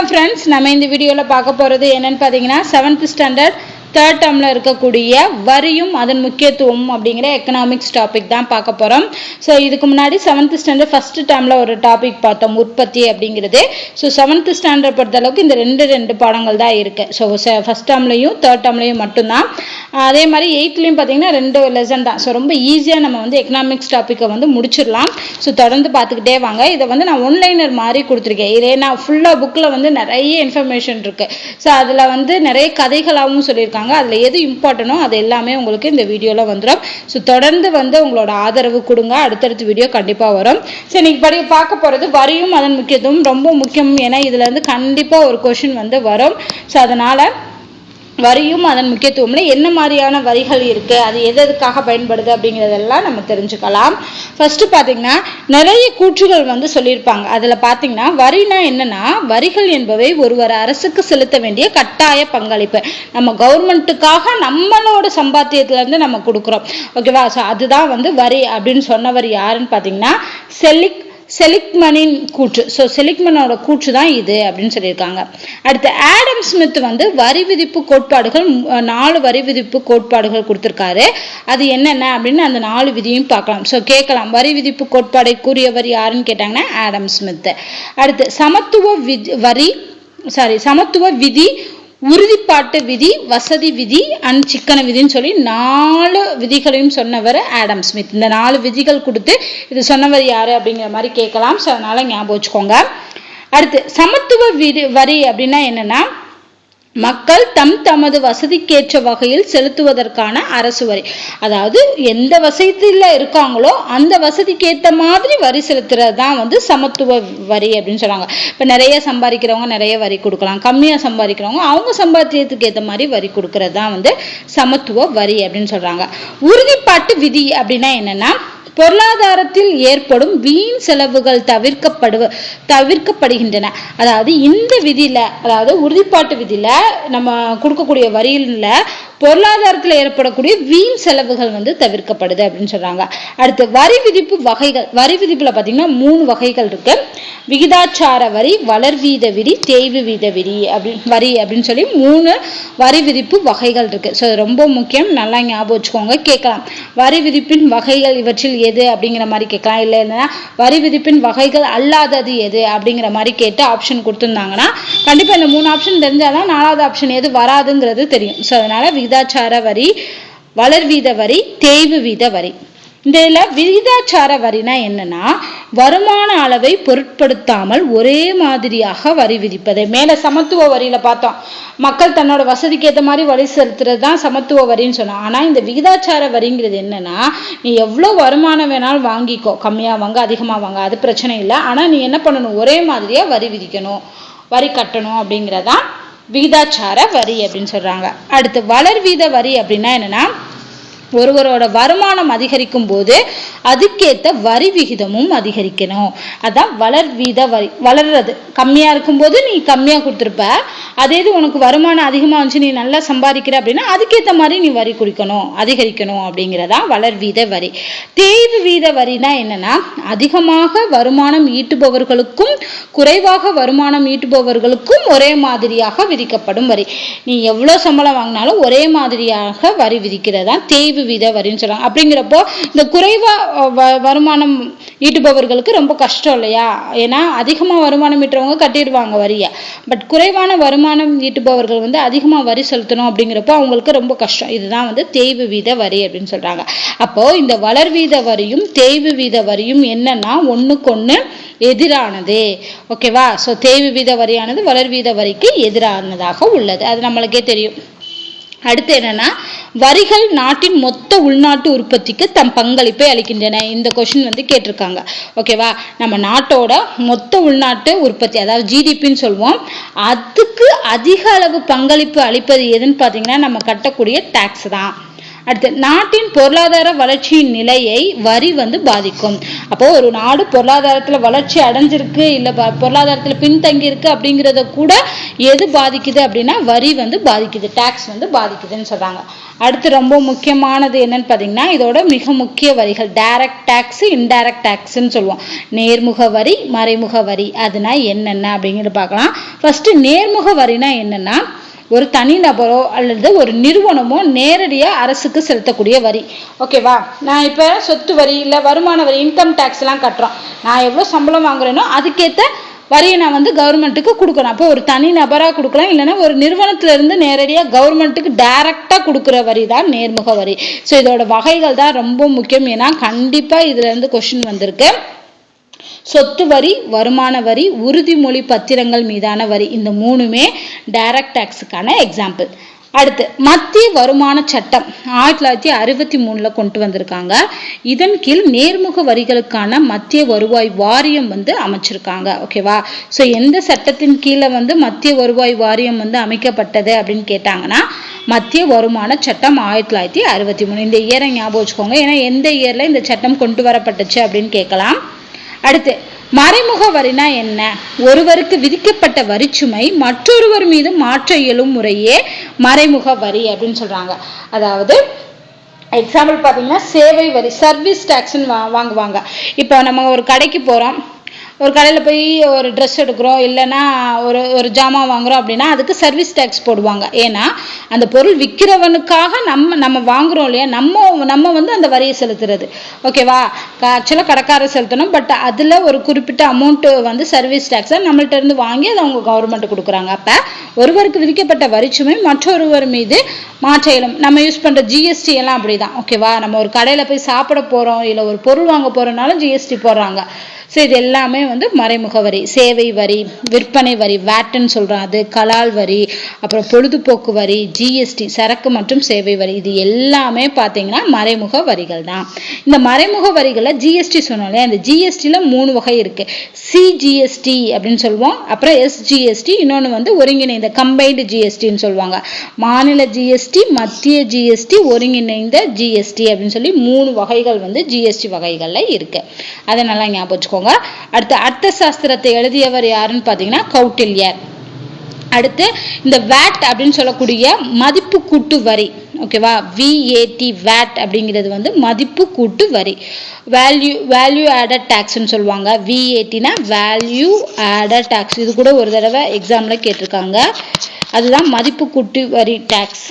வணக்கம் ஃப்ரெண்ட்ஸ், நம்ம இந்த வீடியோவில் பார்க்க போகிறது என்னென்னு பார்த்தீங்கன்னா 7th ஸ்டாண்டர்ட் 3rd டேர்மில் இருக்கக்கூடிய வரியும் அதன் முக்கியத்துவம் அப்படிங்கிற எக்கனாமிக்ஸ் டாபிக் தான் பார்க்க போகிறோம். ஸோ இதுக்கு முன்னாடி 7th ஸ்டாண்டர்ட் 1st டேர்மில் ஒரு டாபிக் பார்த்தோம், உற்பத்தி அப்படிங்கிறது. ஸோ 7th ஸ்டாண்டர்ட் பொறுத்தளவுக்கு இந்த ரெண்டு பாடங்கள் தான் இருக்குது. ஸோ 1st டேர்ம்லையும் 3rd டேர்ம்லையும் மட்டும்தான். அதே மாதிரி 8th பார்த்தீங்கன்னா 2 லெசன் தான். ஸோ ரொம்ப ஈஸியாக நம்ம எக்கனாமிக்ஸ் டாப்பிக்கை முடிச்சிடலாம். ஸோ தொடர்ந்து பார்த்துக்கிட்டே வாங்க. இதை நான் ஒன்லைனர் மாதிரி கொடுத்துருக்கேன். இதே நான் ஃபுல்லாக புக்கில் நிறைய இன்ஃபர்மேஷன் இருக்குது. ஸோ அதில் நிறைய கதைகளாகவும் சொல்லியிருக்காங்க. அதில் எது இம்பார்ட்டனோ அது எல்லாமே உங்களுக்கு இந்த வீடியோவில் வந்துடும். ஸோ தொடர்ந்து உங்களோட ஆதரவு கொடுங்க. அடுத்தடுத்த வீடியோ கண்டிப்பாக வரும். ஸோ இன்னைக்கு பார்க்க போகிறது வரியும் அதன் முக்கியத்துவம் ரொம்ப முக்கியம். ஏன்னா இதில் கண்டிப்பாக ஒரு கொஷின் வரும். ஸோ அதனால் வரியும் அதன் முக்கியத்துவம்ல என்ன மாதிரியான வரிகள் இருக்கு, அது எதுக்காக பயன்படுது அப்படிங்கிறதெல்லாம் நம்ம தெரிஞ்சுக்கலாம். ஃபர்ஸ்ட் பார்த்தீங்கன்னா நிறைய கூற்றுகள் சொல்லியிருப்பாங்க. அதில் பார்த்தீங்கன்னா வரினா என்னன்னா, வரிகள் என்பவை ஒருவர் அரசுக்கு செலுத்த வேண்டிய கட்டாய பங்களிப்பு. நம்ம கவர்மெண்ட்டுக்காக நம்மளோட சம்பாத்தியத்திலேருந்து நம்ம கொடுக்குறோம். ஓகேவா? ஸோ அதுதான் வரி அப்படின்னு சொன்னவர் யாருன்னு பார்த்தீங்கன்னா செலிக்மனின் கூற்று. ஸோ செலிக்மனோட கூற்று தான் இது அப்படின்னு சொல்லியிருக்காங்க. அடுத்து ஆடம் ஸ்மித் வரி விதிப்பு கோட்பாடுகள் 4 வரி விதிப்பு கோட்பாடுகள் கொடுத்துருக்காரு. அது என்னென்ன அப்படின்னு அந்த 4 விதியும் பார்க்கலாம். ஸோ கேட்கலாம், வரி விதிப்பு கோட்பாடை கூறியவர் யாருன்னு கேட்டாங்கன்னா ஆடம் ஸ்மித். அடுத்து சமத்துவ விதி, உறுதிப்பாட்டு விதி, வசதி விதி அண்ட் சிக்கன விதின்னு சொல்லி 4 விதிகளையும் சொன்னவர் ஆடம் ஸ்மித். இந்த 4 விதிகள் கொடுத்து இது சொன்னவர் யாரு அப்படிங்கிற மாதிரி கேட்கலாம். ஸோ அதனால ஞாபகம் வச்சுக்கோங்க. அடுத்து சமத்துவ வரி அப்படின்னா என்னன்னா, மக்கள் தமது வசதிக்கேற்ற வகையில் செலுத்துவதற்கான அரசு வரி. அதாவது எந்த வசதியில் இருக்காங்களோ அந்த வசதிக்கு ஏற்ற மாதிரி வரி செலுத்துறது தான் சமத்துவ வரி அப்படின்னு சொல்றாங்க. இப்போ நிறைய சம்பாதிக்கிறவங்க நிறைய வரி கொடுக்கலாம், கம்மியாக சம்பாதிக்கிறவங்க அவங்க சம்பாத்தியத்துக்கு ஏற்ற மாதிரி வரி கொடுக்கறது தான் சமத்துவ வரி அப்படின்னு சொல்றாங்க. உறுதிப்பாட்டு விதி அப்படின்னா என்னன்னா, பொருளாதாரத்தில் ஏற்படும் வீண் செலவுகள் தவிர்க்கப்படுகின்றன. அதாவது இந்த விதியில, அதாவது உறுதிப்பாட்டு விதியில நம்ம கொடுக்கக்கூடிய வரியில பொருளாதாரத்தில் ஏற்படக்கூடிய வீண் செலவுகள் தவிர்க்கப்படுது அப்படின்னு சொல்றாங்க. அடுத்து வரி விதிப்பு வகைகள். வரி விதிப்புல பாத்தீங்கன்னா 3 வகைகள் இருக்கு. விகிதாச்சார வரி, வளர்வீத விதி, தேய்வு வீத வரி அப்படின்னு சொல்லி 3 வரி விதிப்பு வகைகள் இருக்கு. ஸோ ரொம்ப முக்கியம், நல்லா ஞாபகம் வச்சுக்கோங்க. கேட்கலாம், வரி விதிப்பின் வகைகள் இவற்றில் எது அப்படிங்கிற மாதிரி கேட்கலாம். இல்லை என்னன்னா வரி விதிப்பின் வகைகள் அல்லாதது எது அப்படிங்கிற மாதிரி கேட்டு ஆப்ஷன் கொடுத்துருந்தாங்கன்னா கண்டிப்பா இந்த 3 ஆப்ஷன் தெரிஞ்சாதான் 4வது ஆப்ஷன் எது வராதுங்கிறது தெரியும். ஸோ அதனால விகிதாச்சார வரி, வளர்வீத வரி, தேய்வு வீத வரி. இந்த விகிதாச்சார வரினா என்னன்னா, வருமான அளவை பொருட்படுத்தாமல் ஒரே மாதிரியாக வரி விதிப்பது. மேல சமத்துவ வரியில பார்த்தோம், மக்கள் தன்னோட வசதிக்கு ஏற்ற மாதிரி வரி செலுத்துறது தான் சமத்துவ வரின்னு சொன்னோம். ஆனா இந்த விகிதாச்சார வரிங்கிறது என்னன்னா, நீ எவ்வளவு வருமானம் வேணாலும் வாங்கிக்கோ, கம்மியா வாங்க அதிகமா வாங்க, அது பிரச்சனை இல்லை. ஆனா நீ என்ன பண்ணணும், ஒரே மாதிரியா வரி விதிக்கணும், வரி கட்டணும் அப்படிங்கிறதான் விகிதாச்சார வரி அப்படின்னு சொல்றாங்க. அடுத்து வளர்வீத வரி அப்படின்னா என்னன்னா, ஒருவரோட வருமானம் அதிகரிக்கும் போது அதுக்கேற்ற வரி விகிதமும் அதிகரிக்கணும். அதான் வளர்வீத வரி. வளர்றது கம்மியா இருக்கும்போது நீ கம்மியா கொடுத்துருப்ப, அதே இது உனக்கு வருமானம் அதிகமா வந்துச்சு, நீ நல்லா சம்பாதிக்கிற அப்படின்னா அதுக்கேற்ற மாதிரி நீ வரி அதிகரிக்கணும் அப்படிங்கிறதா வளர்வீத வரி. தேய்வு வீத வரினா என்னன்னா, அதிகமாக வருமானம் ஈட்டுபவர்களுக்கும் குறைவாக வருமானம் ஈட்டுபவர்களுக்கும் ஒரே மாதிரியாக விதிக்கப்படும் வரி. நீ எவ்வளவு சம்பளம் வாங்கினாலும் ஒரே மாதிரியாக வரி விதிக்கிறதா தேய்வு வீத வரின்னு சொல்றாங்க. அப்படிங்கிறப்போ இந்த குறைவா வருமானம் ஈட்டுபவர்களுக்கு ரொம்ப கஷ்டம் இல்லையா? ஏன்னா அதிகமா வருமானம் ஈட்டுறவங்க கட்டிடுவாங்க வரிய. பட் குறைவான வருமானம் ஈட்டுபவர்கள் அதிகமா வரி செலுத்தணும் அப்படிங்கிறப்போ அவங்களுக்கு ரொம்ப கஷ்டம். இதுதான் தேய்வு வீத வரி அப்படின்னு சொல்றாங்க. அப்போ இந்த வளர்வீத வரியும் தேய்வு வீத வரியும் என்னன்னா ஒண்ணுக்கொண்ணு எதிரானது. ஓகேவா? ஸோ தேய்வு வீத வரியானது வளர்வீத வரிக்கு எதிரானதாக உள்ளது, அது நம்மளுக்கே தெரியும். அடுத்து என்னன்னா, வரிகள் நாட்டின் மொத்த உள்நாட்டு உற்பத்திக்கு தம் பங்களிப்பை அளிக்கின்றன. இந்த கொஸ்டின் கேட்டிருக்காங்க. ஓகேவா? நம்ம நாட்டோட மொத்த உள்நாட்டு உற்பத்தி, அதாவது ஜிடிபின்னு சொல்லுவோம், அதுக்கு அதிக அளவு பங்களிப்பு அளிப்பது எதுன்னு பார்த்தீங்கன்னா நம்ம கட்டக்கூடிய டாக்ஸ் தான். அடுத்து நாட்டின் பொருளாதார வளர்ச்சியின் நிலையை வரி வந்து பாதிக்கும். அப்போ ஒரு நாடு பொருளாதாரத்துல வளர்ச்சி அடைஞ்சிருக்கு இல்ல பொருளாதாரத்துல பின்தங்கி இருக்கு அப்படிங்கிறத கூட எது பாதிக்குது அப்படின்னா வரி வந்து பாதிக்குது, டாக்ஸ் வந்து பாதிக்குதுன்னு சொல்றாங்க. அடுத்து ரொம்ப முக்கியமானது என்னன்னு பாத்தீங்கன்னா இதோட மிக முக்கிய வரிகள் டைரக்ட் டாக்ஸ், இன்டைரக்ட் டாக்ஸ்ன்னு சொல்லுவோம். நேர்முக வரி, மறைமுக வரி அதுனா என்னென்ன அப்படிங்கிறது பார்க்கலாம். ஃபர்ஸ்ட் நேர்முக வரினா என்னன்னா ஒரு தனிநபரோ அல்லது ஒரு நிறுவனமோ நேரடியாக அரசுக்கு செலுத்தக்கூடிய வரி. ஓகேவா, நான் இப்போ சொத்து வரி இல்லை வருமான வரி இன்கம் டேக்ஸ் எல்லாம் கட்டுறோம். நான் எவ்வளோ சம்பளம் வாங்குறேனோ அதுக்கேற்ற வரியை நான் வந்து கவர்மெண்ட்டுக்கு கொடுக்கணும். அப்போ ஒரு தனி நபராக கொடுக்கலாம், இல்லைன்னா ஒரு நிறுவனத்துல இருந்து நேரடியாக கவர்மெண்ட்டுக்கு டைரக்டாக கொடுக்குற வரி தான் நேர்முக வரி. ஸோ இதோட வகைகள் தான் ரொம்ப முக்கியம். ஏன்னா கண்டிப்பாக இதுல இருந்து கொஸ்டின் வந்திருக்கு. சொத்து வரி, வருமான வரி, உறுதிமொழி பத்திரங்கள் மீதான வரி, இந்த மூணுமே டைரக்ட் டாக்ஸுக்கான எக்ஸாம்பிள். அடுத்து மத்திய வருமான சட்டம் 1963 கொண்டு வந்திருக்காங்க. இதன் கீழ் நேர்முக வரிகளுக்கான மத்திய வருவாய் வாரியம் வந்து அமைச்சிருக்காங்க. ஓகேவா, ஸோ எந்த சட்டத்தின் கீழே வந்து மத்திய வருவாய் வாரியம் வந்து அமைக்கப்பட்டது அப்படின்னு கேட்டாங்கன்னா மத்திய வருமான சட்டம் 1963. இந்த இயரை ஞாபகம் வச்சுக்கோங்க, ஏன்னா எந்த இயர்ல இந்த சட்டம் கொண்டு வரப்பட்டுச்சு அப்படின்னு கேட்கலாம். அடுத்து மறைமுக வரினா என்ன? ஒருவருக்கு விதிக்கப்பட்ட வரிச்சுமை மற்றொருவர் மீது மாற்ற இயலும் முறையே மறைமுக வரி அப்படின்னு சொல்றாங்க. அதாவது எக்ஸாம்பிள் பார்த்தீங்கன்னா சேவை வரி, சர்வீஸ் டாக்ஸ்ன்னு வாங்குவாங்க. இப்போ நம்ம ஒரு கடைக்கு போறோம், ஒரு கடையில் போய் ஒரு ட்ரெஸ் எடுக்கிறோம் இல்லைன்னா ஒரு ஜாமான் வாங்குறோம் அப்படின்னா அதுக்கு சர்வீஸ் டேக்ஸ் போடுவாங்க. ஏன்னா அந்த பொருள் விற்கிறவனுக்காக நம்ம வாங்குறோம் இல்லையா, நம்ம வந்து அந்த வரியை செலுத்துறது. ஓகேவா, ஆக்சுவலாக கடைக்காரர் செலுத்தணும், பட் அதில் ஒரு குறிப்பிட்ட அமௌண்ட் வந்து சர்வீஸ் டேக்ஸை நம்மள்ட்ட இருந்து வாங்கி அதை அவங்க கவர்மெண்ட் கொடுக்குறாங்க. அப்போ ஒருவருக்கு விதிக்கப்பட்ட வரிச்சுமை மற்றொருவர் மீது மாற்ற இயலும். நம்ம யூஸ் பண்ணுற ஜிஎஸ்டி எல்லாம் அப்படிதான். ஓகேவா, நம்ம ஒரு கடையில் போய் சாப்பிட போகிறோம் இல்லை ஒரு பொருள் வாங்க போகிறோம்னாலும் ஜிஎஸ்டி போடுறாங்க. ஸோ இது எல்லாமே வந்து மறைமுக வரி. சேவை வரி, விற்பனை வரி, வேட்ன்னு சொல்கிறோம், அது கலால் வரி, அப்புறம் பொழுதுபோக்கு வரி, ஜிஎஸ்டி சரக்கு மற்றும் சேவை வரி, இது எல்லாமே பார்த்தீங்கன்னா மறைமுக வரிகள் தான். இந்த மறைமுக வரிகளில் ஜிஎஸ்டி சொன்னோம் இல்லையா, இந்த ஜிஎஸ்டியில் 3 வகை இருக்கு. சிஜிஎஸ்டி அப்படின்னு சொல்லுவோம், அப்புறம் எஸ்ஜிஎஸ்டி, இன்னொன்று வந்து ஒருங்கிணைந்த கம்பைன்டு ஜிஎஸ்டின்னு சொல்லுவாங்க. மாநில ஜிஎஸ்டி, மத்திய ஜிஎஸ்டி, ஒருங்கிணைந்த ஜிஎஸ்டி அப்படின்னு சொல்லி 3 வகைகள் வந்து ஜிஎஸ்டி வகைகள்ல இருக்கு. அதை நல்லா ஞாபகம் வச்சுக்கோங்க. அடுத்து அர்த்த சாஸ்திரத்தை எழுதியவர் யாருன்னு பாத்தீங்கன்னா கௌட்டில்யர். அடுத்து இந்த வேட் அப்படின்னு சொல்லக்கூடிய மதிப்பு கூட்டு வரி. ஓகேவா, VAT வேட் அப்படிங்கிறது வந்து மதிப்பு கூட்டு வரி. வேல்யூ ஆடட் டாக்ஸ்ன்னு சொல்லுவாங்க. VATனா வேல்யூ ஆடட் டாக்ஸ். இது கூட ஒரு தடவை எக்ஸாம்ல கேட்டிருக்காங்க. அதுதான் மதிப்பு கூட்டு வரி டாக்ஸ்.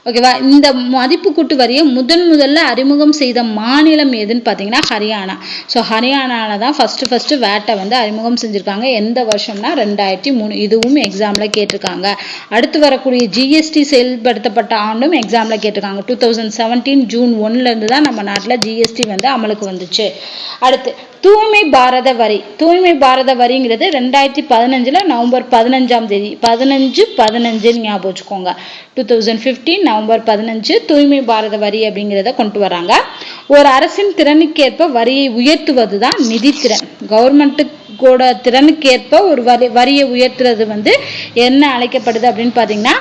ஓகேவா, இந்த மதிப்பு கூட்டு வரியை முதல்ல அறிமுகம் செய்த மாநிலம் எதுன்னு பார்த்தீங்கன்னா ஹரியானா. ஸோ ஹரியானால தான் ஃபர்ஸ்ட் வேட்டை வந்து அறிமுகம் செஞ்சுருக்காங்க. எந்த வருஷம்னா 2003. இதுவும் எக்ஸாமில் கேட்டிருக்காங்க. அடுத்து வரக்கூடிய ஜிஎஸ்டி செயல்படுத்தப்பட்ட ஆண்டும் எக்ஸாமில் கேட்டிருக்காங்க. 2017 ஜூன் 1 தான் நம்ம நாட்டில் ஜிஎஸ்டி வந்து அமலுக்கு வந்துச்சு. அடுத்து தூய்மை பாரத வரி. தூய்மை பாரத வரிங்கிறது 2015 நவம்பர் 15 15 ஞாபகம் வச்சுக்கோங்க. 2015 நவம்பர் 15 தூய்மை பாரத வரி அப்படிங்கிறத கொண்டு வராங்க. ஒரு அரசின் திறனுக்கேற்ப வரியை உயர்த்துவது தான் நிதித்திறன். கவர்மெண்ட்டுக்கோட திறனுக்கேற்ப ஒரு வரியை உயர்த்துறது வந்து என்ன அழைக்கப்படுது அப்படின்னு பார்த்தீங்கன்னா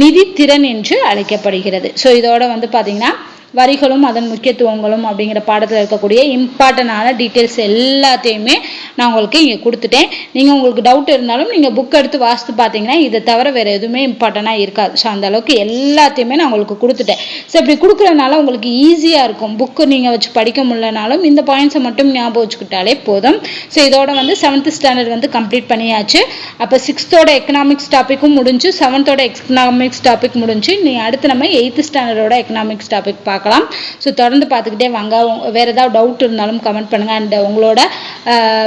நிதித்திறன் என்று அழைக்கப்படுகிறது. ஸோ இதோட வந்து பார்த்தீங்கன்னா வரிகளும் அதன் முக்கியத்துவங்களும் அப்படிங்கிற பாடத்தில் இருக்கக்கூடிய இம்பார்ட்டண்டான டீட்டெயில்ஸ் எல்லாத்தையுமே நான் உங்களுக்கு இங்கே கொடுத்துட்டேன். நீங்கள் உங்களுக்கு டவுட் இருந்தாலும் நீங்கள் புக் எடுத்து வாசித்து பார்த்தீங்கன்னா இதை தவிர வேறு எதுவுமே இம்பார்ட்டண்டாக இருக்காது. ஸோ அந்த அளவுக்கு எல்லாத்தையுமே நான் உங்களுக்கு கொடுத்துட்டேன். ஸோ இப்படி கொடுக்குறதுனால உங்களுக்கு ஈஸியாக இருக்கும். புக்கு நீங்கள் வச்சு படிக்க முடியலனாலும் இந்த பாயிண்ட்ஸை மட்டும் ஞாபகம் வச்சுக்கிட்டாலே போதும். ஸோ இதோட வந்து 7th ஸ்டாண்டர்ட் வந்து கம்ப்ளீட் பண்ணியாச்சு. அப்போ 6th எக்கனாமிக்ஸ் டாப்பிக்கும் முடிஞ்சு, 7th எக்கனாமிக்ஸ் டாபிக் முடிஞ்சு. நீ அடுத்து நம்ம 8th ஸ்டாண்டர்டோட எக்கனாமிக்ஸ் டாபிக் பார்க்கலாம். ஸோ தொடர்ந்து பார்த்துக்கிட்டே வாங்க. வேற ஏதாவது டவுட் இருந்தாலும் கமெண்ட் பண்ணுங்க. அண்ட் உங்களோட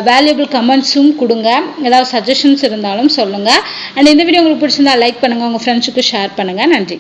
வேல்யூபிள் கமெண்ட்ஸும் கொடுங்க. ஏதாவது சஜஷன்ஸ் இருந்தாலும் சொல்லுங்க. அண்ட் இந்த வீடியோ உங்களுக்கு பிடிச்சிருந்தா லைக் பண்ணுங்க, உங்க ஃப்ரெண்ட்ஸுக்கு ஷேர் பண்ணுங்க. நன்றி.